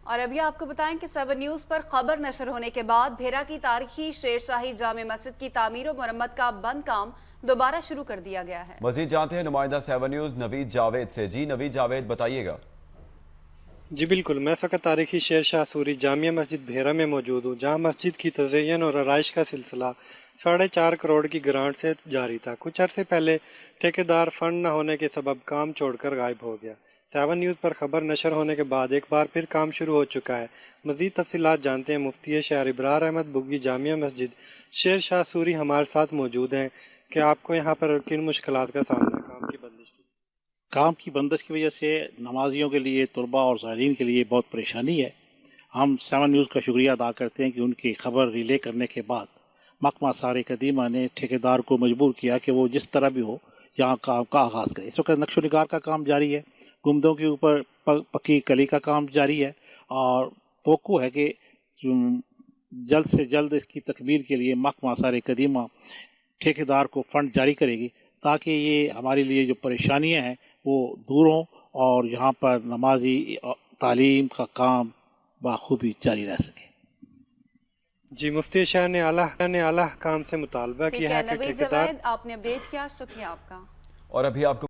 اور ابھی آپ کو بتائیں کہ 7 نیوز پر خبر نشر ہونے کے بعد بھیرا کی تاریخی شیر شاہی جامع مسجد کی تعمیر و مرمت کا بند کام دوبارہ شروع کر دیا گیا ہے۔ مزید جانتے ہیں نمائندہ 7 نیوز نوید جاوید سے۔ جی نوید جاوید بتائیے گا۔ جی بالکل، میں فقط تاریخی شیر شاہ سوری جامع مسجد بھیرا میں موجود ہوں، جہاں مسجد کی تزئین اور آرائش کا سلسلہ 4.5 کروڑ کی گرانٹ سے جاری تھا۔ کچھ عرصے پہلے ٹھیکیدار فنڈ نہ ہونے کے سبب کام چھوڑ کر غائب ہو گیا۔ 7 نیوز پر خبر نشر ہونے کے بعد ایک بار پھر کام شروع ہو چکا ہے۔ مزید تفصیلات جانتے ہیں مفتی شہر ابرار احمد بگی جامع مسجد شیر شاہ سوری ہمارے ساتھ موجود ہیں کہ آپ کو یہاں پر کن مشکلات کا سامنا ہے کام کی بندش کی وجہ سے نمازیوں کے لیے، طلباء اور زائرین کے لیے بہت پریشانی ہے۔ ہم 7 نیوز کا شکریہ ادا کرتے ہیں کہ ان کی خبر ریلے کرنے کے بعد محکمہ آثار قدیمہ نے ٹھیکیدار کو مجبور کیا کہ وہ جس طرح بھی ہو یہاں کام کا آغاز کرے۔ اس وقت نقش و نگار کا کام جاری ہے، گنبدوں کے اوپر پکی کلی کا کام جاری ہے، اور توقع ہے کہ جلد سے جلد اس کی تکمیل کے لیے محکمہ آثار قدیمہ ٹھیکیدار کو فنڈ جاری کرے گی، تاکہ یہ ہمارے لیے جو پریشانیاں ہیں وہ دور ہوں اور یہاں پر نمازی تعلیم کا کام بخوبی جاری رہ سکے۔ جی مفتی شاہ نے اعلیٰ حکام سے مطالبہ کیا ہے کہ نوید جاوید آپ نے اپڈیٹ کیا، شکریہ آپ کا۔ اور ابھی آپ کو